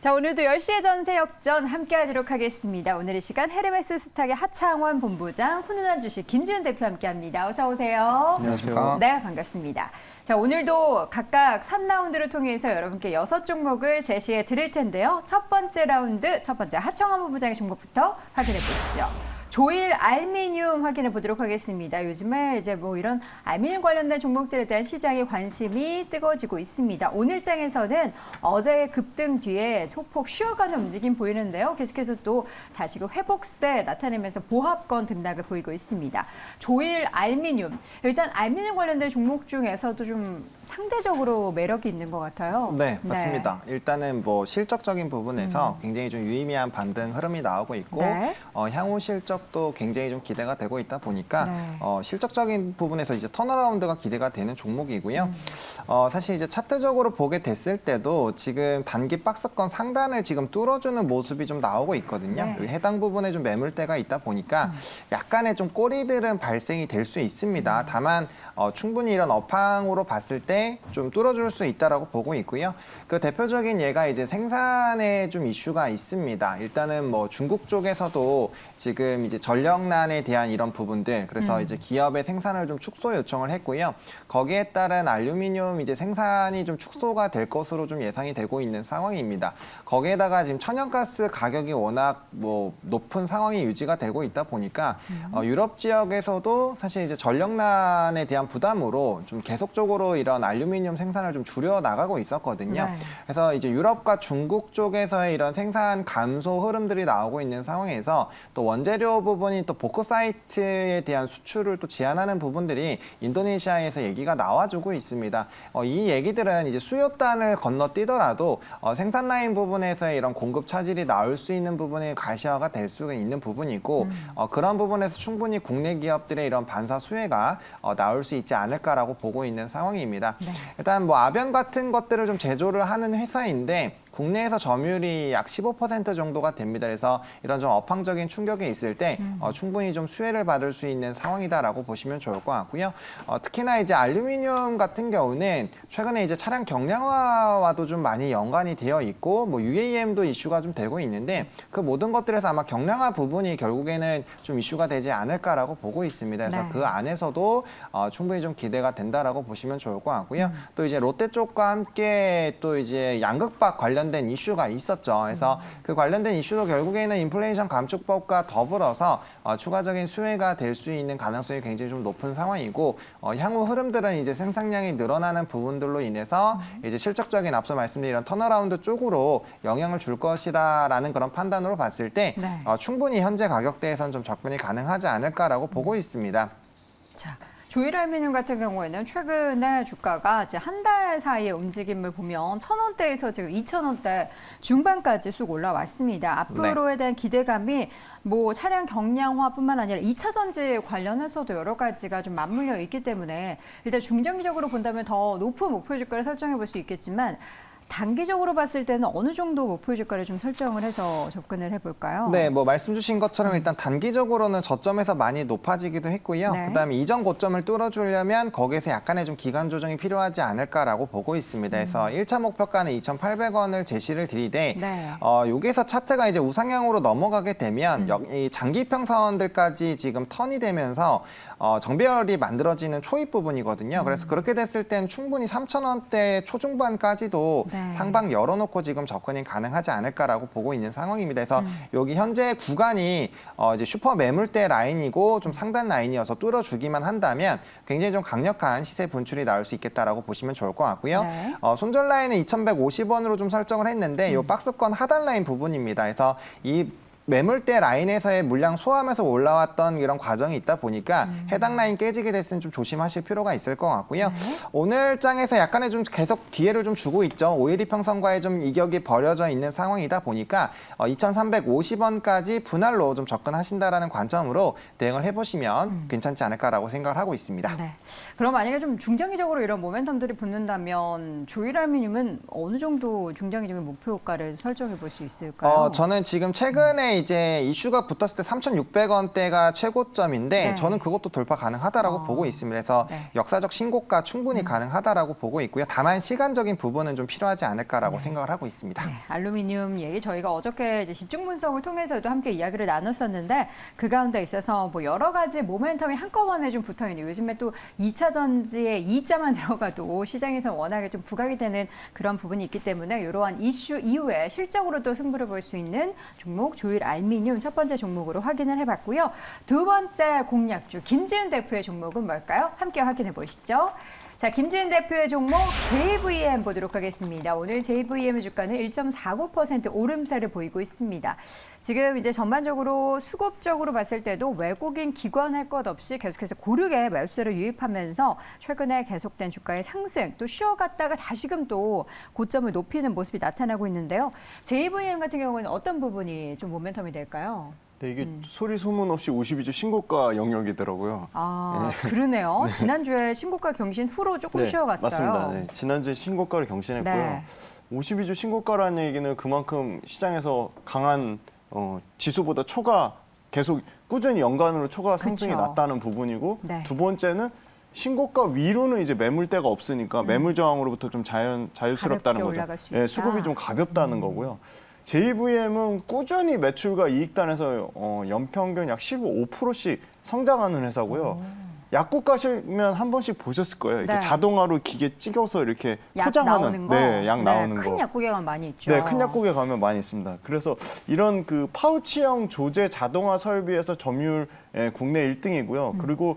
자, 오늘도 10시의 전세 역전 함께 하도록 하겠습니다. 오늘 이 시간 헤르메스 스탁의 하창원 본부장, 훈훈한 주식 김지훈 대표 함께 합니다. 어서 오세요. 안녕하십니까. 네, 반갑습니다. 자, 오늘도 각각 3라운드를 통해서 여러분께 6종목을 제시해 드릴 텐데요. 첫 번째 라운드, 첫 번째 하창원 본부장의 종목부터 확인해 보시죠. 조일 알미늄 확인해 보도록 하겠습니다. 요즘에 이제 뭐 이런 알미늄 관련된 종목들에 대한 시장의 관심이 뜨거워지고 있습니다. 오늘 장에서는 어제의 급등 뒤에 소폭 쉬어가는 움직임 보이는데요. 계속해서 또 다시 그 회복세 나타내면서 보합권 등락을 보이고 있습니다. 조일 알미늄. 일단 알미늄 관련된 종목 중에서도 좀 상대적으로 매력이 있는 것 같아요. 네, 맞습니다. 일단은 뭐 실적적인 부분에서 굉장히 좀 유의미한 반등 흐름이 나오고 있고 네. 향후 실적도 굉장히 좀 기대가 되고 있다 보니까 네. 실적적인 부분에서 이제 턴어라운드가 기대가 되는 종목이고요. 사실 이제 차트적으로 보게 됐을 때도 지금 단기 박스권 상단을 지금 뚫어주는 모습이 좀 나오고 있거든요. 네. 해당 부분에 좀 매물대가 있다 보니까 약간의 좀 꼬리들은 발생이 될 수 있습니다. 다만 충분히 이런 업황으로 봤을 때 좀 뚫어줄 수 있다라고 보고 있고요. 그 대표적인 예가 이제 생산에 좀 이슈가 있습니다. 일단은 뭐 중국 쪽에서도 지금 이제 전력난에 대한 이런 부분들, 그래서 이제 기업의 생산을 좀 축소 요청을 했고요. 거기에 따른 알루미늄 이제 생산이 좀 축소가 될 것으로 좀 예상이 되고 있는 상황입니다. 거기에다가 지금 천연가스 가격이 워낙 뭐 높은 상황이 유지가 되고 있다 보니까 유럽 지역에서도 사실 이제 전력난에 대한 부담으로 좀 계속적으로 이런 알루미늄 생산을 좀 줄여 나가고 있었거든요. 네. 그래서 이제 유럽과 중국 쪽에서의 이런 생산 감소 흐름들이 나오고 있는 상황에서 또 원재료 부분이 또 보크사이트에 대한 수출을 또 제한하는 부분들이 인도네시아에서 얘기가 나와주고 있습니다. 이 얘기들은 이제 수요단을 건너뛰더라도 생산 라인 부분에서의 이런 공급 차질이 나올 수 있는 부분이 가시화가 될 수 있는 부분이고 그런 부분에서 충분히 국내 기업들의 이런 반사 수혜가 나올 수 있지 않을까라고 보고 있는 상황입니다. 네. 일단 뭐 아변 같은 것들을 좀 제조를 하는 회사인데 국내에서 점유율이 약 15% 정도가 됩니다. 그래서 이런 좀 업황적인 충격이 있을 때 충분히 좀 수혜를 받을 수 있는 상황이다라고 보시면 좋을 것 같고요. 특히나 이제 알루미늄 같은 경우는 최근에 이제 차량 경량화와도 좀 많이 연관이 되어 있고 뭐 UAM도 이슈가 좀 되고 있는데 그 모든 것들에서 아마 경량화 부분이 결국에는 좀 이슈가 되지 않을까라고 보고 있습니다. 그래서 네. 그 안에서도 충분히 좀 기대가 된다라고 보시면 좋을 것 같고요. 또 이제 롯데 쪽과 함께 또 이제 양극박 관련된 이슈가 있었죠. 그래서 그 관련된 이슈도 결국에는 인플레이션 감축법과 더불어서 추가적인 수혜가 될 수 있는 가능성이 굉장히 좀 높은 상황이고 향후 흐름들은 이제 생산량이 늘어나는 부분들로 인해서 이제 실적적인 앞서 말씀드린 이런 턴어라운드 쪽으로 영향을 줄 것이다라는 그런 판단으로 봤을 때 네. 충분히 현재 가격대에서는 좀 접근이 가능하지 않을까라고 보고 있습니다. 자, 조일 알미늄 같은 경우에는 최근에 주가가 이제 한 달 사이의 움직임을 보면 1,000원대에서 지금 2,000원대 중반까지 쑥 올라왔습니다. 앞으로에 대한 기대감이 뭐 차량 경량화뿐만 아니라 2차 전지 관련해서도 여러 가지가 좀 맞물려 있기 때문에 일단 중장기적으로 본다면 더 높은 목표 주가를 설정해 볼 수 있겠지만 단기적으로 봤을 때는 어느 정도 목표 주가를 좀 설정을 해서 접근을 해볼까요? 네, 뭐 말씀 주신 것처럼 일단 단기적으로는 저점에서 많이 높아지기도 했고요. 네. 그다음에 이전 고점을 뚫어주려면 거기에서 약간의 좀 기간 조정이 필요하지 않을까라고 보고 있습니다. 그래서 1차 목표가는 2,800원을 제시를 드리되 네. 여기서 차트가 이제 우상향으로 넘어가게 되면 이 장기평선들까지 지금 턴이 되면서 정배열이 만들어지는 초입 부분이거든요. 그래서 그렇게 됐을 땐 충분히 3,000원대 초중반까지도 네. 상방 열어놓고 지금 접근이 가능하지 않을까라고 보고 있는 상황입니다. 그래서 여기 현재 구간이 이제 슈퍼 매물대 라인이고 좀 상단 라인이어서 뚫어주기만 한다면 굉장히 좀 강력한 시세 분출이 나올 수 있겠다라고 보시면 좋을 것 같고요. 네. 손절 라인은 2,150원으로 좀 설정을 했는데 이 박스권 하단 라인 부분입니다. 그래서 이 매물대 라인에서의 물량 소화하면서 올라왔던 이런 과정이 있다 보니까 해당 라인 깨지게 됐으면 좀 조심하실 필요가 있을 것 같고요. 네. 오늘 장에서 약간의 좀 계속 기회를 좀 주고 있죠. 5일 이평선과의 좀 이격이 벌어져 있는 상황이다 보니까 2,350원까지 분할로 좀 접근하신다라는 관점으로 대응을 해보시면 괜찮지 않을까라고 생각을 하고 있습니다. 네. 그럼 만약에 좀 중장기적으로 이런 모멘텀들이 붙는다면 조일 알미늄은 어느 정도 중장기적인 목표가를 설정해 볼 수 있을까요? 저는 지금 최근에 이제 이슈가 붙었을 때 3,600원대가 최고점인데 네. 저는 그것도 돌파 가능하다라고 보고 있습니다. 그래서 네. 역사적 신고가 충분히 가능하다라고 보고 있고요. 다만 시간적인 부분은 좀 필요하지 않을까라고 생각을 하고 있습니다. 네, 알루미늄 얘기 저희가 어저께 이제 집중 분석을 통해서도 함께 이야기를 나눴었는데 그 가운데 있어서 뭐 여러 가지 모멘텀이 한꺼번에 좀 붙어 있는 요즘에 또 2차 전지에 2자만 들어가도 시장에서 워낙에 좀 부각이 되는 그런 부분이 있기 때문에 이러한 이슈 이후에 실적으로도 승부를 볼 수 있는 종목 조일 알미늄 첫 번째 종목으로 확인을 해봤고요. 두 번째 공략주 김지은 대표의 종목은 뭘까요? 함께 확인해 보시죠. 자, 김지은 대표의 종목 JVM 보도록 하겠습니다. 오늘 JVM의 주가는 1.49% 오름세를 보이고 있습니다. 지금 이제 전반적으로 수급적으로 봤을 때도 외국인 기관 할 것 없이 계속해서 고르게 매수세를 유입하면서 최근에 계속된 주가의 상승 또 쉬어갔다가 다시금 또 고점을 높이는 모습이 나타나고 있는데요. JVM 같은 경우는 어떤 부분이 좀 모멘텀이 될까요? 네, 이게 소리 소문 없이 52주 신고가 영역이더라고요. 아, 그러네요. 지난주에 신고가 경신 후로 조금 쉬어갔어요. 맞습니다. 네, 지난주에 신고가를 경신했고요. 네. 52주 신고가라는 얘기는 그만큼 시장에서 강한 지수보다 초가 계속 꾸준히 연간으로 초과 상승이 그렇죠. 났다는 부분이고 네. 두 번째는 신고가 위로는 이제 매물대가 없으니까 매물 저항으로부터 좀 자유스럽다는 가볍게 거죠. 올라갈 수 네, 있다. 수급이 좀 가볍다는 거고요. JVM은 꾸준히 매출과 이익단에서 연평균 약 15%씩 성장하는 회사고요. 약국 가시면 한 번씩 보셨을 거예요. 이렇게 네. 자동화로 기계 찍어서 이렇게 약 포장하는 나오는 거? 네, 약 나오는 거. 큰 약국에 가면 많이 있죠. 네, 큰 약국에 가면 많이 있습니다. 그래서 이런 그 파우치형 조제 자동화 설비에서 점유율 국내 1등이고요. 그리고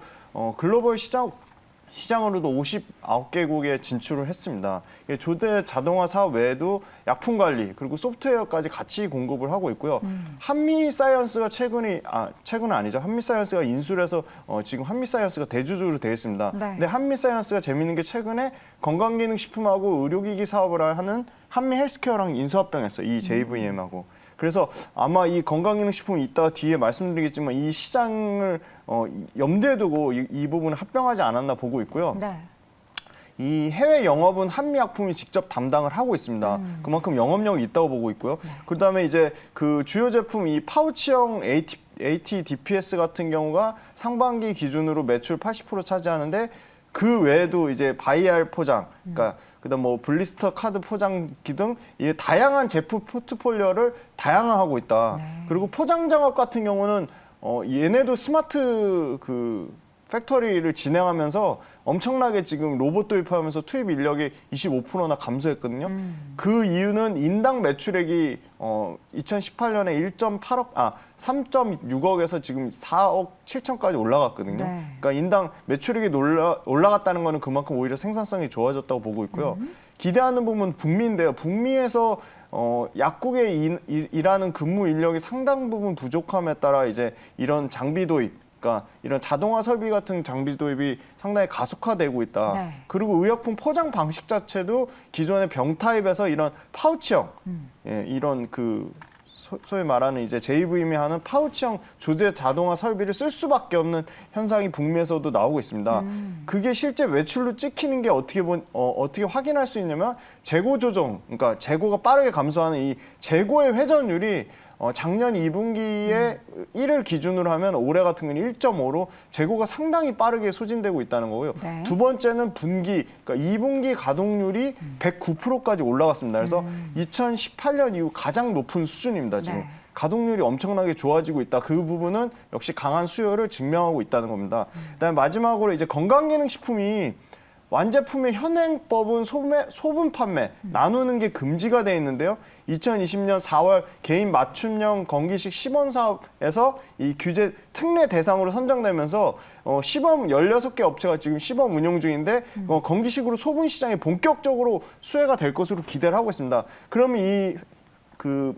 글로벌 시장으로도 59개국에 진출을 했습니다. 조제 자동화 사업 외에도 약품 관리 그리고 소프트웨어까지 같이 공급을 하고 있고요. 한미사이언스가 최근은 아니죠. 한미사이언스가 인수해서 지금 한미사이언스가 대주주로 되어 있습니다. 네. 근데 한미사이언스가 재밌는 게 최근에 건강기능식품하고 의료기기 사업을 하는 한미헬스케어랑 인수합병했어요. 이 JVM하고. 그래서 아마 이 건강기능식품은 이따가 뒤에 말씀드리겠지만 이 시장을 염두에 두고 이 부분을 합병하지 않았나 보고 있고요. 네. 이 해외 영업은 한미약품이 직접 담당을 하고 있습니다. 그만큼 영업력이 있다고 보고 있고요. 그다음에 이제 그 주요 제품 이 파우치형 AT-DPS 같은 경우가 상반기 기준으로 매출 80% 차지하는데 그 외에도 이제 바이알 포장, 그러니까 그다음 뭐 블리스터 카드 포장기 등 이 다양한 제품 포트폴리오를 다양화하고 있다. 네. 그리고 포장 작업 같은 경우는 얘네도 스마트 그 팩토리를 진행하면서 엄청나게 지금 로봇 도입하면서 투입 인력이 25%나 감소했거든요. 그 이유는 인당 매출액이 2018년에 3.6억에서 지금 4억 7천까지 올라갔거든요. 네. 그러니까 인당 매출액이 올라갔다는 거는 그만큼 오히려 생산성이 좋아졌다고 보고 있고요. 기대하는 부분은 북미인데요. 북미에서 약국에 일하는 근무 인력이 상당 부분 부족함에 따라 이제 이런 장비 도입, 그러니까 이런 자동화 설비 같은 장비 도입이 상당히 가속화되고 있다. 네. 그리고 의약품 포장 방식 자체도 기존의 병 타입에서 이런 파우치형, 이런 그 소위 말하는 이제 JVM이 하는 파우치형 조제 자동화 설비를 쓸 수밖에 없는 현상이 북미에서도 나오고 있습니다. 그게 실제 매출로 찍히는 게 어떻게 확인할 수 있냐면 재고 조정, 그러니까 재고가 빠르게 감소하는 이 재고의 회전율이 작년 2분기에 1을 기준으로 하면 올해 같은 경우는 1.5로 재고가 상당히 빠르게 소진되고 있다는 거고요. 네. 두 번째는 분기, 그러니까 2분기 가동률이 109%까지 올라갔습니다. 그래서 2018년 이후 가장 높은 수준입니다. 지금 네. 가동률이 엄청나게 좋아지고 있다. 그 부분은 역시 강한 수요를 증명하고 있다는 겁니다. 그다음에 마지막으로 이제 건강기능식품이 완제품의 현행법은 소분 판매 나누는 게 금지가 돼 있는데요. 2020년 4월 개인 맞춤형 건기식 시범 사업에서 이 규제 특례 대상으로 선정되면서 시범 16개 업체가 지금 시범 운영 중인데 건기식으로 소분 시장이 본격적으로 수혜가 될 것으로 기대를 하고 있습니다. 그러면 이 그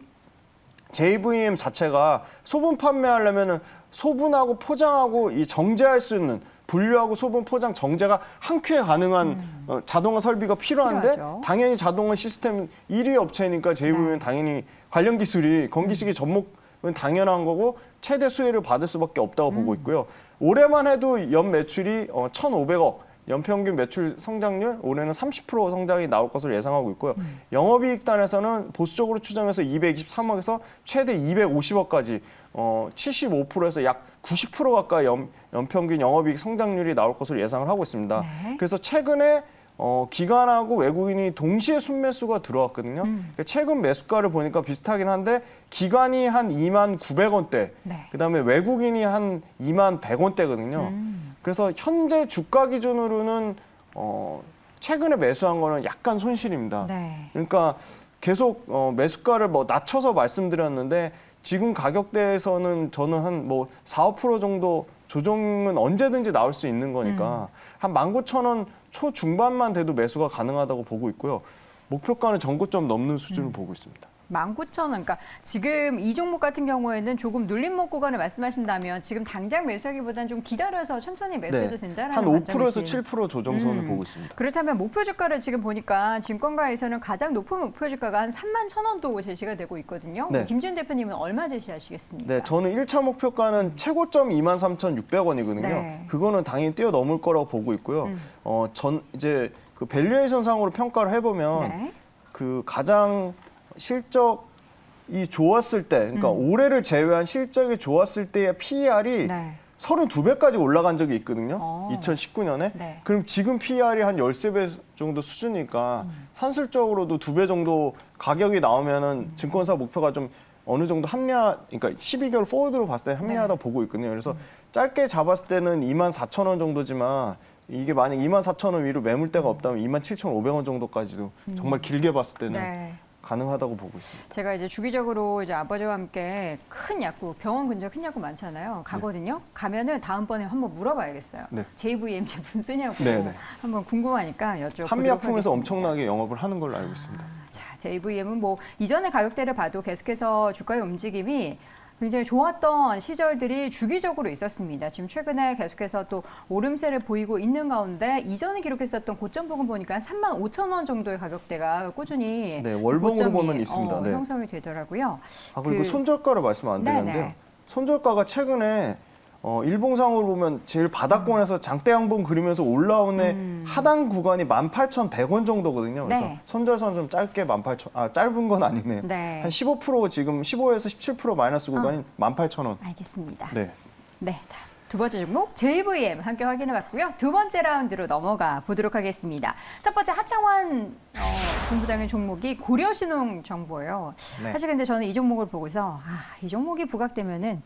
JVM 자체가 소분 판매하려면은 소분하고 포장하고 이 정제할 수 있는 분류하고 소분, 포장, 정제가 한 큐에 가능한 자동화 설비가 필요한데 필요하죠. 당연히 자동화 시스템 1위 업체니까 JVM은 당연히 관련 기술이 건기식의 접목은 당연한 거고 최대 수혜를 받을 수밖에 없다고 보고 있고요. 올해만 해도 연 매출이 1,500억, 연평균 매출 성장률 올해는 30% 성장이 나올 것으로 예상하고 있고요. 영업이익단에서는 보수적으로 추정해서 223억에서 최대 250억까지 75%에서 약 90% 가까이 연평균 영업이익 성장률이 나올 것으로 예상을 하고 있습니다. 네. 그래서 최근에 기관하고 외국인이 동시에 순매수가 들어왔거든요. 그러니까 최근 매수가를 보니까 비슷하긴 한데 기관이 한 2만 900원대, 네. 그다음에 외국인이 한 2만 100원대거든요. 그래서 현재 주가 기준으로는 최근에 매수한 거는 약간 손실입니다. 네. 그러니까 계속 매수가를 뭐 낮춰서 말씀드렸는데 지금 가격대에서는 저는 한 뭐 4, 5% 정도 조정은 언제든지 나올 수 있는 거니까 한 19,000원 초중반만 돼도 매수가 가능하다고 보고 있고요. 목표가는 전고점 넘는 수준을 보고 있습니다. 19,000원. 그러니까 지금 이 종목 같은 경우에는 조금 눌림목 구간을 말씀하신다면 지금 당장 매수하기보다는 좀 기다려서 천천히 매수해도 된다라는 한 5%에서 관점이신. 7% 조정선을 보고 있습니다. 그렇다면 목표 주가를 지금 보니까 증권가에서는 가장 높은 목표 주가가 한 31,000원도 제시가 되고 있거든요. 네. 김지훈 대표님은 얼마 제시하시겠습니까? 네, 저는 1차 목표가는 최고점 23,600원이거든요. 네. 그거는 당연히 뛰어넘을 거라고 보고 있고요. 이제 그 밸류에이션 상으로 평가를 해보면 네. 그 가장 실적이 좋았을 때, 그러니까 올해를 제외한 실적이 좋았을 때의 PER이 네. 32배까지 올라간 적이 있거든요. 어. 2019년에. 네. 그럼 지금 PER이 한 13배 정도 수준이니까 산술적으로도 2배 정도 가격이 나오면은 증권사 목표가 좀 어느 정도 그러니까 12개월 포워드로 봤을 때 합리하다 네. 보고 있거든요. 그래서 짧게 잡았을 때는 24,000원 정도지만 이게 만약 24,000원 위로 매물대가 없다면 27,500원 정도까지도 정말 길게 봤을 때는 네. 가능하다고 보고 있습니다. 제가 이제 주기적으로 이제 아버지와 함께 큰 약국, 병원 근처 큰 약국 많잖아요. 가거든요. 가면은 다음번에 한번 물어봐야겠어요. 네. JVM 제품 쓰냐고 네, 네. 한번 궁금하니까 여쭤보도록 한미약품에서 하겠습니다. 엄청나게 영업을 하는 걸로 알고 있습니다. 자, JVM은 뭐 이전의 가격대를 봐도 계속해서 주가의 움직임이 굉장히 좋았던 시절들이 주기적으로 있었습니다. 지금 최근에 계속해서 또 오름세를 보이고 있는 가운데 이전에 기록했었던 고점 부근 보니까 35,000원 정도의 가격대가 꾸준히 네, 월봉으로 고점이, 보면 있습니다. 네. 형성이 되더라고요. 그리고 그- 손절가를 말씀 안 드렸는데요. 네네. 손절가가 최근에 일봉상으로 보면 제일 바닥권에서 장대 양봉 그리면서 올라오는 하단 구간이 18,100원 정도거든요. 그래서 네. 손절선 좀 짧게 18,000, 짧은 건 아니네요. 네. 한 15% 지금 15에서 17% 마이너스 구간이 18,000원. 알겠습니다. 네. 네. 자, 두 번째 종목 JVM 함께 확인해 봤고요. 두 번째 라운드로 넘어가 보도록 하겠습니다. 첫 번째 하창환 본부장의 종목이 고려신용 정보예요. 네. 사실 근데 저는 이 종목을 보고서 이 종목이 부각되면은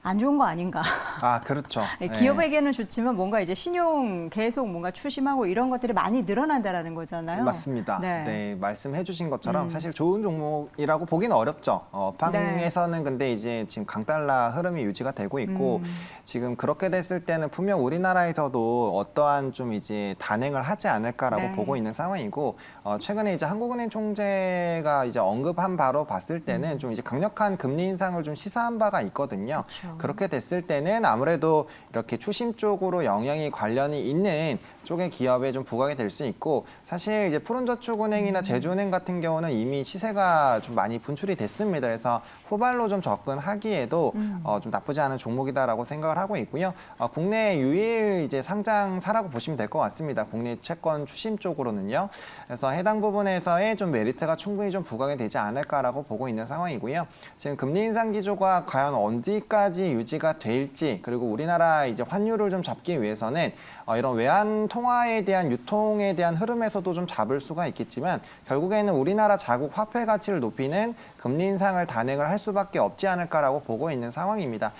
안 좋은 거 아닌가. 아, 그렇죠. 네, 네. 기업에게는 좋지만 뭔가 이제 신용 계속 뭔가 추심하고 이런 것들이 많이 늘어난다라는 거잖아요. 맞습니다. 네. 네, 말씀해 주신 것처럼 사실 좋은 종목이라고 보기는 어렵죠. 방에서는 근데 이제 지금 강달러 흐름이 유지가 되고 있고 지금 그렇게 됐을 때는 분명 우리나라에서도 어떠한 좀 이제 단행을 하지 않을까라고 네. 보고 있는 상황이고 최근에 이제 한국은행 총재가 이제 언급한 바로 봤을 때는 좀 이제 강력한 금리 인상을 좀 시사한 바가 있거든요. 그렇죠. 그렇게 됐을 때는 아무래도 이렇게 추심 쪽으로 영향이 관련이 있는 쪽의 기업에 좀 부각이 될 수 있고 사실 이제 푸른저축은행이나 제주은행 같은 경우는 이미 시세가 좀 많이 분출이 됐습니다. 그래서 후발로 좀 접근하기에도 좀 나쁘지 않은 종목이다라고 생각을 하고 있고요. 국내 유일 이제 상장사라고 보시면 될 것 같습니다. 국내 채권 추심 쪽으로는요. 그래서 해당 부분에서의 좀 메리트가 충분히 좀 부각이 되지 않을까라고 보고 있는 상황이고요. 지금 금리 인상 기조가 과연 어디까지 유지가 될지 그리고 우리나라 이제 환율을 좀 잡기 위해서는 이런 외환 통화에 대한 유통에 대한 흐름에서도 좀 잡을 수가 있겠지만 결국에는 우리나라 자국 화폐 가치를 높이는 금리 인상을 단행을 할 수밖에 없지 않을까라고 보고 있는 상황입니다.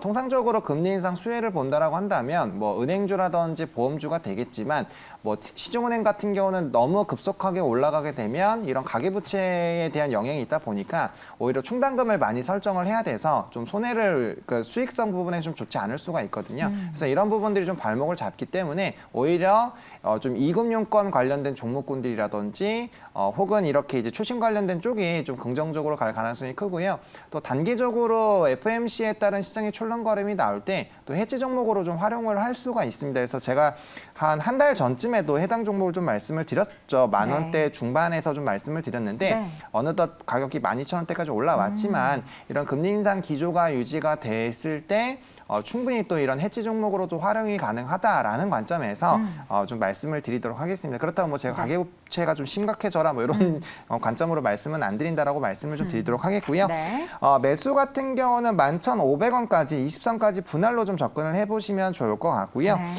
통상적으로 금리 인상 수혜를 본다라고 한다면 뭐 은행주라든지 보험주가 되겠지만 뭐 시중은행 같은 경우는 너무 급속하게 올라가게 되면 이런 가계부채에 대한 영향이 있다 보니까 오히려 충당금을 많이 설정을 해야 돼서 좀 손해를 그 수익성 부분에 좀 좋지 않을 수가 있거든요. 그래서 이런 부분들이 좀 발목을 잡기 때문에 오히려 좀 이금융권 관련된 종목군들이라든지 혹은 이렇게 이제 추심 관련된 쪽이 좀 긍정적으로 갈 가능성이 크고요. 또 단기적으로 FMC에 따른 시장의 출렁거림이 나올 때 또 해지 종목으로 좀 활용을 할 수가 있습니다. 그래서 제가 한 달 전쯤에도 해당 종목을 좀 말씀을 드렸죠. 10,000원대 중반에서 좀 말씀을 드렸는데 네. 어느덧 가격이 12,000원대까지 올라왔지만 이런 금리 인상 기조가 유지가 됐을 때 충분히 또 이런 해지 종목으로도 활용이 가능하다라는 관점에서 좀 말씀을 드리도록 하겠습니다. 그렇다고 뭐 제가 가계부채가 좀 심각해져라 뭐 이런 관점으로 말씀은 안 드린다라고 말씀을 좀 드리도록 하겠고요. 네. 매수 같은 경우는 11,500원까지 20선까지 분할로 좀 접근을 해보시면 좋을 것 같고요. 네.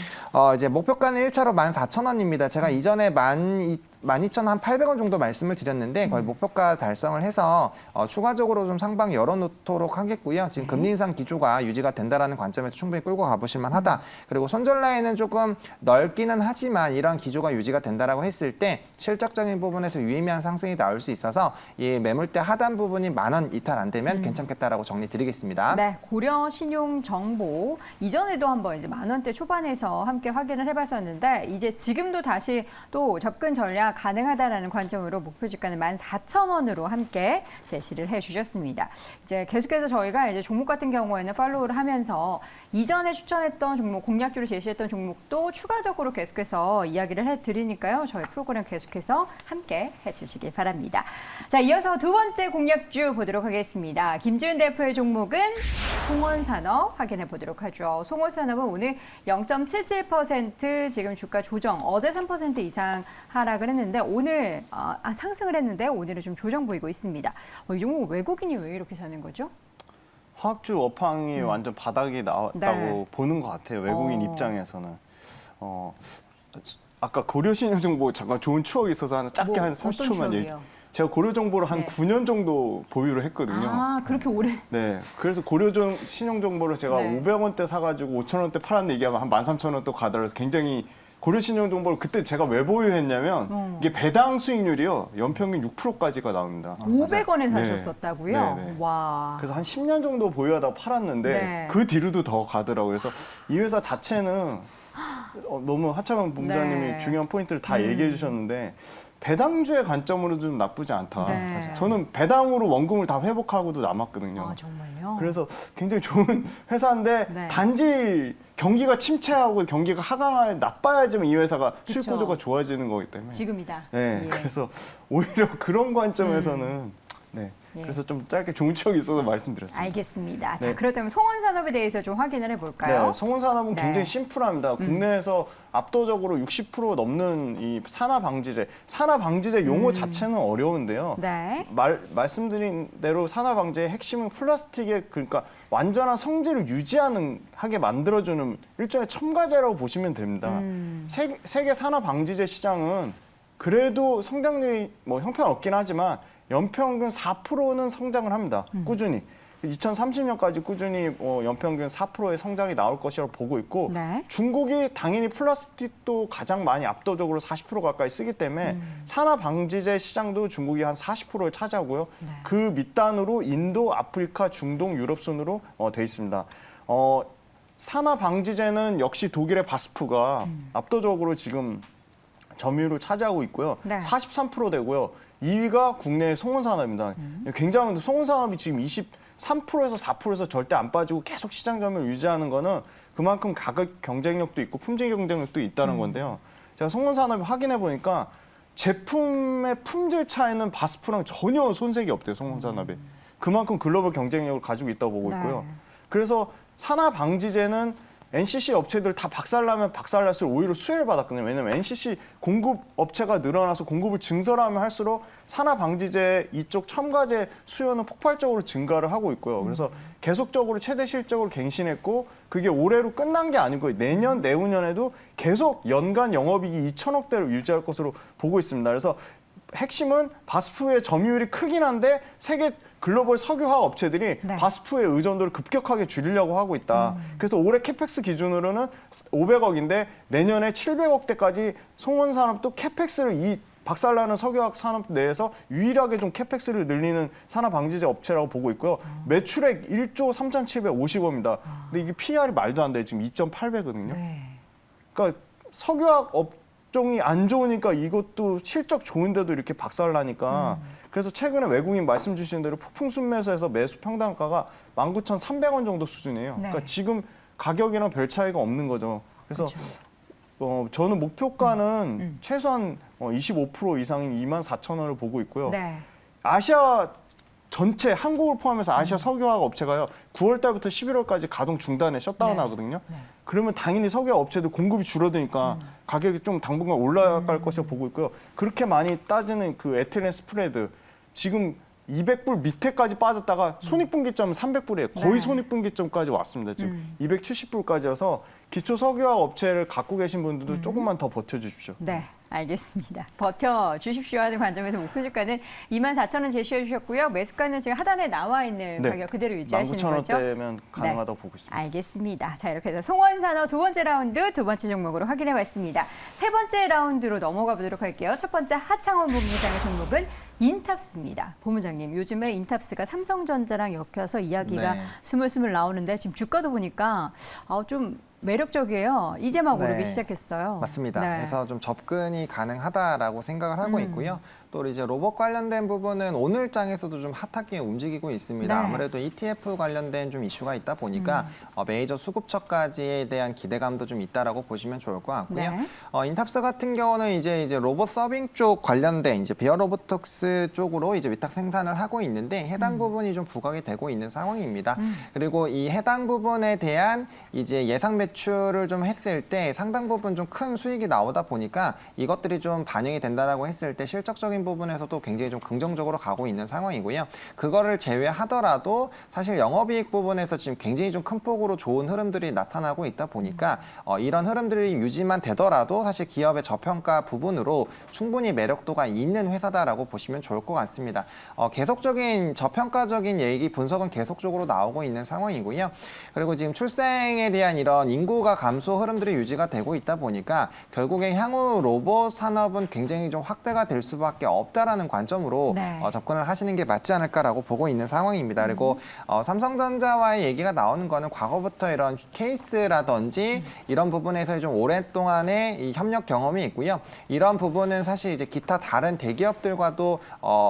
이제 목표가는 1차로 14,000원입니다. 제가 이전에 12,800원 정도 말씀을 드렸는데 거의 목표가 달성을 해서 추가적으로 좀 상방 열어놓도록 하겠고요. 지금 금리 인상 기조가 유지가 된다라는 관점에서 충분히 끌고 가보실 만하다. 그리고 손절 라인은 조금 넓기는 하지만 이런 기조가 유지가 된다라고 했을 때 실적적인 부분에서 유의미한 상승이 나올 수 있어서 이 매물대 하단 부분이 10,000원 이탈 안 되면 괜찮겠다라고 정리 드리겠습니다. 네, 고려 신용 정보 이전에도 한번 이제 10,000원대 초반에서 함께 확인을 해봤었는데 이제 지금도 다시 또 접근 전략 가능하다라는 관점으로 목표 주가는 14,000원으로 함께 제시를 해주셨습니다. 이제 계속해서 저희가 이제 종목 같은 경우에는 팔로우를 하면서 이전에 추천했던 종목, 공략주를 제시했던 종목도 추가적으로 계속해서 이야기를 해드리니까요. 저희 프로그램 계속해서 함께 해주시기 바랍니다. 자, 이어서 두 번째 공략주 보도록 하겠습니다. 김지은 대표의 종목은 송원산업 확인해 보도록 하죠. 송원산업은 오늘 0.77% 지금 주가 조정, 어제 3% 이상 하락을 했는데 오늘 상승을 했는데 오늘은 좀 조정 보이고 있습니다. 이 종목 외국인이 왜 이렇게 사는 거죠? 화학주 업황이 완전 바닥이 나왔다고 네. 보는 것 같아요. 외국인 입장에서는. 아까 고려신용정보 잠깐 좋은 추억이 있어서 하나 짧게 한 30초만 얘기. 제가 고려정보를 한 네. 9년 정도 보유를 했거든요. 아, 그렇게 오래? 네, 그래서 신용정보를 제가 네. 500원대 사가지고 5,000원대 팔았는데 이게 한 13,000원 또 가더라고요. 굉장히 고려신용정보를 그때 제가 왜 보유했냐면 이게 배당 수익률이요. 연평균 6%까지가 나옵니다. 500원에 네. 사셨었다고요? 네, 네. 와. 그래서 한 10년 정도 보유하다가 팔았는데 네. 그 뒤로도 더 가더라고요. 그래서 이 회사 자체는 너무 하차방 본부장님이 네. 중요한 포인트를 다 얘기해 주셨는데 배당주의 관점으로 좀 나쁘지 않다. 네. 맞아요. 저는 배당으로 원금을 다 회복하고도 남았거든요. 아, 정말요? 그래서 굉장히 좋은 회사인데 네. 단지 경기가 침체하고 경기가 하강하게 나빠야지만 이 회사가 수익 그쵸. 구조가 좋아지는 거기 때문에. 지금이다. 네, 예. 그래서 오히려 그런 관점에서는 네, 예. 그래서 좀 짧게 좋은 추억이 있어서 말씀드렸습니다. 알겠습니다. 자, 네. 그렇다면 송원산업에 대해서 좀 확인을 해볼까요? 네, 송원산업은 네. 굉장히 심플합니다. 국내에서 압도적으로 60% 넘는 이 산화방지제 용어 자체는 어려운데요. 네. 말씀드린 대로 산화방지의 핵심은 플라스틱의 그러니까 완전한 성질을 하게 만들어주는 일종의 첨가제라고 보시면 됩니다. 세계 산화방지제 시장은 그래도 성장률이 뭐 형편없긴 하지만 연평균 4%는 성장을 합니다. 꾸준히. 2030년까지 꾸준히 연평균 4%의 성장이 나올 것이라고 보고 있고 네. 중국이 당연히 플라스틱도 가장 많이 압도적으로 40% 가까이 쓰기 때문에 산화방지제 시장도 중국이 한 40%를 차지하고요. 네. 그 밑단으로 인도, 아프리카, 중동, 유럽 순으로 돼 있습니다. 산화방지제는 역시 독일의 바스프가 압도적으로 지금 점유율을 차지하고 있고요. 네. 43% 되고요. 2위가 국내 송원산업입니다. 굉장히 송원산업이 지금 23%에서 4%에서 절대 안 빠지고 계속 시장 점유율 유지하는 거는 그만큼 가격 경쟁력도 있고 품질 경쟁력도 있다는 건데요. 제가 송원산업이 확인해 보니까 제품의 품질 차이는 바스프랑 전혀 손색이 없대요. 송원산업이. 그만큼 글로벌 경쟁력을 가지고 있다고 보고 있고요. 네. 그래서 산화방지제는 NCC 업체들 다 박살나면 박살날수록 오히려 수혜를 받았거든요. 왜냐하면 NCC 공급 업체가 늘어나서 공급을 증설하면 할수록 산화방지제 이쪽 첨가제 수요는 폭발적으로 증가를 하고 있고요. 그래서 계속적으로 최대 실적으로 갱신했고 그게 올해로 끝난 게 아니고 내년, 내후년에도 계속 연간 영업이익이 2천억대를 유지할 것으로 보고 있습니다. 그래서 핵심은 바스프의 점유율이 크긴 한데 세계 글로벌 석유화학 업체들이 네. 바스프의 의존도를 급격하게 줄이려고 하고 있다. 그래서 올해 캐펙스 기준으로는 500억인데 내년에 700억대까지 송원산업도 캐펙스를 이 박살나는 석유화학 산업 내에서 유일하게 좀 캐펙스를 늘리는 산화방지제 업체라고 보고 있고요. 매출액 1조 3,750억입니다. 근데 이게 PR이 말도 안 돼요. 지금 2.8배거든요. 네. 그러니까 석유화학 업종이 안 좋으니까 이것도 실적 좋은데도 이렇게 박살나니까 그래서 최근에 외국인 말씀 주신 대로 폭풍 순매수해서 매수 평단가가 19,300원 정도 수준이에요. 네. 그러니까 지금 가격이랑 별 차이가 없는 거죠. 그래서 그렇죠. 저는 목표가는 최소한 25% 이상인 24,000원을 보고 있고요. 네. 아시아 전체 한국을 포함해서 아시아 석유화학 업체가요 9월 달부터 11월까지 가동 중단에 셧다운 네. 하거든요. 네. 그러면 당연히 석유화학 업체도 공급이 줄어드니까 가격이 좀 당분간 올라갈 것이라고 보고 있고요. 그렇게 많이 따지는 그 에틸렌 스프레드 지금 200불 밑에까지 빠졌다가 손익분기점은 300불이에요. 거의 네. 손익분기점까지 왔습니다. 지금 270불까지여서 기초 석유화학 업체를 갖고 계신 분들도 조금만 더 버텨주십시오. 네, 알겠습니다. 버텨 주십시오 하는 관점에서 목표 주가는 24,000원 제시해 주셨고요. 매수가는 지금 하단에 나와 있는 네. 가격 그대로 유지하시는 거죠? 19,000원대면 가능하다고 보고 있습니다. 알겠습니다. 자, 이렇게 해서 송원산업 두 번째 라운드 두 번째 종목으로 확인해 봤습니다. 세 번째 라운드로 넘어가 보도록 할게요. 첫 번째 하창원 본부장의 종목은 인탑스입니다. 본부장님, 요즘에 인탑스가 삼성전자랑 엮여서 이야기가 네. 스물스물 나오는데 지금 주가도 보니까 좀 매력적이에요. 이제 막 네. 오르기 시작했어요. 맞습니다. 네. 그래서 좀 접근이 가능하다라고 생각을 하고 있고요. 또 이제 로봇 관련된 부분은 오늘 장에서도 좀 핫하게 움직이고 있습니다. 네. 아무래도 ETF 관련된 좀 이슈가 있다 보니까 메이저 수급처까지에 대한 기대감도 좀 있다라고 보시면 좋을 것 같고요. 네. 인탑스 같은 경우는 이제 로봇 서빙 쪽 관련된 이제 비어로보틱스 쪽으로 이제 위탁 생산을 하고 있는데 해당 부분이 좀 부각이 되고 있는 상황입니다. 그리고 이 해당 부분에 대한 이제 예상 매출을 좀 했을 때 상당 부분 좀 큰 수익이 나오다 보니까 이것들이 좀 반영이 된다라고 했을 때 실적적인 부분에서도 굉장히 좀 긍정적으로 가고 있는 상황이고요. 그거를 제외하더라도 사실 영업이익 부분에서 지금 굉장히 좀 큰 폭으로 좋은 흐름들이 나타나고 있다 보니까 이런 흐름들이 유지만 되더라도 사실 기업의 저평가 부분으로 충분히 매력도가 있는 회사다라고 보시면 좋을 것 같습니다. 계속적인 저평가적인 얘기 분석은 계속적으로 나오고 있는 상황이고요. 그리고 지금 출생에 대한 이런 인구가 감소 흐름들이 유지가 되고 있다 보니까 결국에 향후 로봇 산업은 굉장히 좀 확대가 될 수밖에 없다라는 관점으로 네. 접근을 하시는 게 맞지 않을까라고 보고 있는 상황입니다. 그리고 삼성전자와의 얘기가 나오는 거는 과거부터 이런 케이스라든지 이런 부분에서 좀 오랫동안의 이 협력 경험이 있고요. 이런 부분은 사실 이제 기타 다른 대기업들과도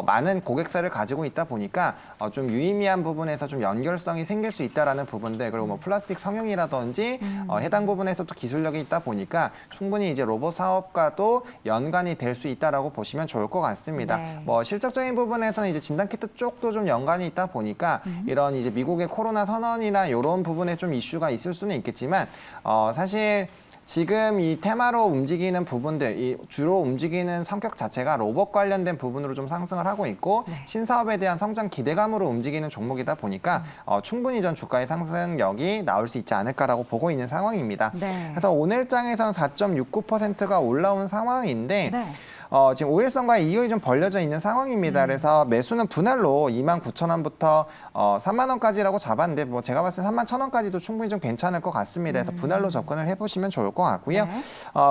많은 고객사를 가지고 있다 보니까 좀 유의미한 부분에서 좀 연결성이 생길 수 있다라는 부분들 그리고 뭐 플라스틱 성형이라든지 해당 부분에서도 기술력이 있다 보니까 충분히 이제 로봇 사업과도 연관이 될 수 있다라고 보시면 좋을 것 같습니다. 네. 뭐 실적적인 부분에서는 이제 진단키트 쪽도 좀 연관이 있다 보니까 이런 이제 미국의 코로나 선언이나 이런 부분에 좀 이슈가 있을 수는 있겠지만 사실 지금 이 테마로 움직이는 부분들, 이 주로 움직이는 성격 자체가 로봇 관련된 부분으로 좀 상승을 하고 있고 네. 신사업에 대한 성장 기대감으로 움직이는 종목이다 보니까 충분히 전 주가의 상승력이 나올 수 있지 않을까라고 보고 있는 상황입니다. 네. 그래서 오늘 장에서는 4.69%가 올라온 상황인데 네. 지금 5일선과 이익이 좀 벌려져 있는 상황입니다. 그래서 매수는 분할로 29,000원부터 3만 원까지라고 잡았는데 뭐 제가 봤을 때 3만 1,000원까지도 충분히 좀 괜찮을 것 같습니다. 그래서 분할로 접근을 해보시면 좋을 것 같고요. 네.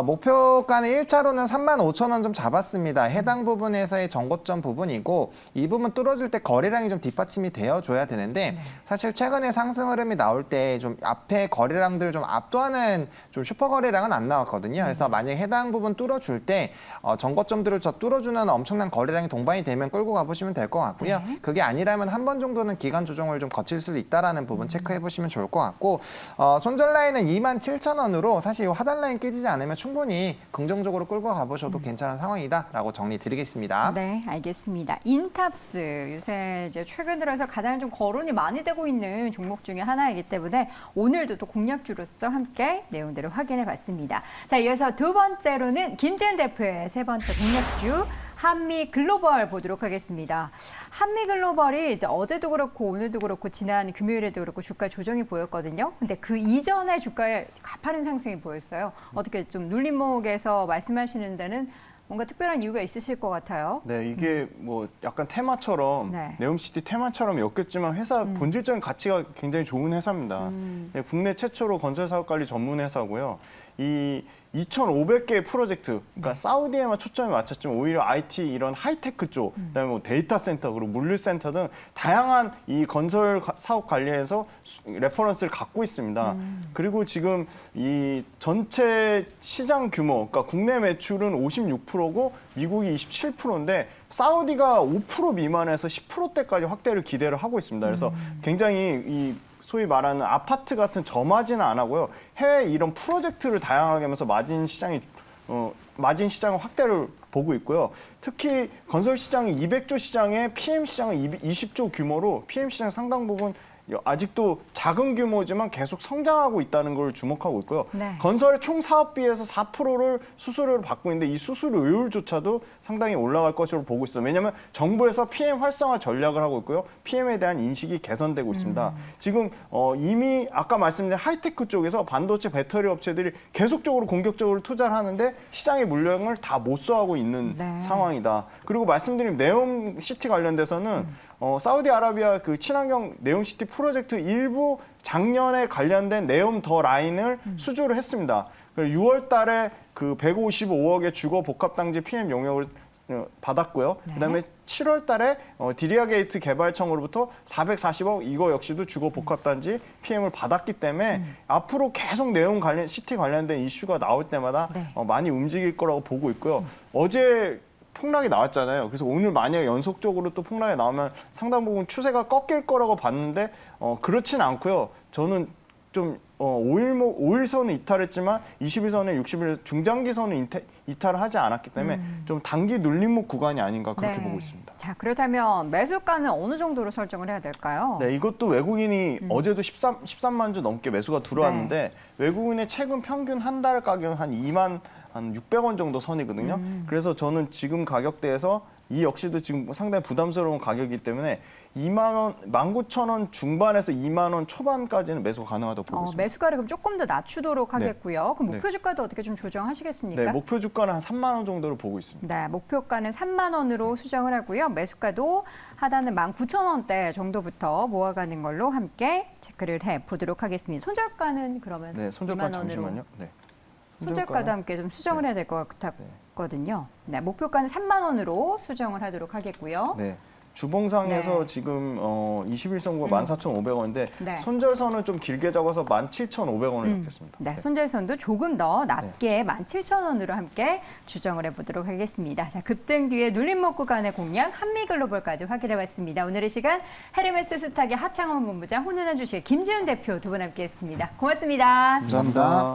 목표가는 1차로는 3만 5,000원 좀 잡았습니다. 해당 부분에서의 정고점 부분이고 이 부분 뚫어줄 때 거래량이 좀 뒷받침이 되어줘야 되는데 사실 최근에 상승 흐름이 나올 때 좀 앞에 거래량들 좀 압도하는 좀 슈퍼 거래량은 안 나왔거든요. 그래서 만약에 해당 부분 뚫어줄 때 정고점들을 뚫어주는 엄청난 거래량이 동반이 되면 끌고 가보시면 될 것 같고요. 네. 그게 아니라면 한 번 정도는 기간 조정을 좀 거칠 수 있다라는 부분 체크해 보시면 좋을 것 같고 손절 라인은 27,000원으로 사실 이 하단 라인 깨지지 않으면 충분히 긍정적으로 끌고 가보셔도 괜찮은 상황이다라고 정리드리겠습니다. 네, 알겠습니다. 인탑스 요새 이제 최근 들어서 가장 좀 거론이 많이 되고 있는 종목 중에 하나이기 때문에 오늘도 또 공략주로서 함께 내용들을 확인해 봤습니다. 자, 이어서 두 번째로는 김지은 대표의 세 번째 공략주 한미 글로벌 보도록 하겠습니다. 한미 글로벌이 이제 어제도 그렇고 오늘도 그렇고 지난 금요일에도 그렇고 주가 조정이 보였거든요. 근데 그 이전에 주가에 가파른 상승이 보였어요. 어떻게 좀 눌림목에서 말씀하시는 데는 뭔가 특별한 이유가 있으실 것 같아요. 네, 이게 뭐 약간 테마처럼 네. 네옴시티 테마처럼 엮였지만 회사 본질적인 가치가 굉장히 좋은 회사입니다. 네, 국내 최초로 건설 사업 관리 전문 회사고요. 이 2,500개의 프로젝트, 그러니까 사우디에만 초점이 맞췄지만 오히려 IT 이런 하이테크 쪽, 그다음에 뭐 데이터 센터 그리고 물류 센터 등 다양한 이 건설 사업 관리에서 레퍼런스를 갖고 있습니다. 그리고 지금 이 전체 시장 규모, 그러니까 국내 매출은 56%고 미국이 27%인데 사우디가 5% 미만에서 10%대까지 확대를 기대를 하고 있습니다. 그래서 굉장히 이 소위 말하는 아파트 같은 저마진은 안 하고요. 해외 이런 프로젝트를 다양하게 하면서 마진 시장이 마진 시장의 확대를 보고 있고요. 특히 건설 시장이 200조 시장에 PM 시장은 20조 규모로 PM 시장 상당 부분 아직도 작은 규모지만 계속 성장하고 있다는 걸 주목하고 있고요. 네. 건설의 총 사업비에서 4%를 수수료를 받고 있는데 이 수수료율조차도 상당히 올라갈 것으로 보고 있어요. 왜냐하면 정부에서 PM 활성화 전략을 하고 있고요. PM에 대한 인식이 개선되고 있습니다. 지금 이미 아까 말씀드린 하이테크 쪽에서 반도체 배터리 업체들이 계속적으로 공격적으로 투자를 하는데 시장의 물량을 다 못 소화하고 있는 네. 상황이다. 그리고 말씀드린 네옴시티 관련돼서는 사우디아라비아 그 친환경 네옴시티 프로젝트 일부 작년에 관련된 네옴 더 라인을 수주를 했습니다. 6월 달에 그 155억의 주거 복합단지 PM 용역을 받았고요. 네. 그다음에 7월 달에 디리아 게이트 개발청으로부터 440억 이거 역시도 주거 복합단지 PM을 받았기 때문에 앞으로 계속 네옴 관련 시티 관련된 이슈가 나올 때마다 네. 많이 움직일 거라고 보고 있고요. 어제 폭락이 나왔잖아요. 그래서 오늘 만약에 연속적으로 또 폭락이 나오면 상당 부분 추세가 꺾일 거라고 봤는데 그렇진 않고요. 저는 좀 5일선은 이탈했지만 20일선에 60일 중장기선은 이탈을 하지 않았기 때문에 좀 단기 눌림목 구간이 아닌가 그렇게 네. 보고 있습니다. 자, 그렇다면 매수가는 어느 정도로 설정을 해야 될까요? 네, 이것도 외국인이 어제도 13만 주 넘게 매수가 들어왔는데 외국인의 최근 평균 한 달 가격은 한 2만 한 600원 정도 선이거든요. 그래서 저는 지금 가격대에서 이 역시도 지금 상당히 부담스러운 가격이기 때문에 2만 원, 19,000원 중반에서 2만 원 초반까지는 매수가 가능하다고 보고 있습니다. 매수가를 그럼 조금 더 낮추도록 하겠고요. 그럼 목표 네. 주가도 어떻게 좀 조정하시겠습니까? 네, 목표 주가는 한 3만 원 정도를 보고 있습니다. 네, 목표가는 3만 원으로 수정을 하고요. 매수가도 하단은 19,000원대 정도부터 모아가는 걸로 함께 체크를 해보도록 하겠습니다. 손절가는 그러면 네, 손절가 2만 원으로. 잠시만요. 네. 손절가도 함께 좀 수정을 해야 될 것 같거든요. 네, 목표가는 3만 원으로 수정을 하도록 하겠고요. 네. 주봉상에서 네. 지금 21선구가 14,500원인데 네. 손절선을 좀 길게 잡아서 17,500원을 잡겠습니다. 네, 손절선도 조금 더 낮게 17,000원으로 함께 조정을 해보도록 하겠습니다. 자, 급등 뒤에 눌림목 구간의 공략 한미글로벌까지 확인해봤습니다. 오늘의 시간 헤르메스 스탁의 하창원 본부장, 혼돈한 주식의 김지훈 대표 두 분 함께했습니다. 고맙습니다. 감사합니다.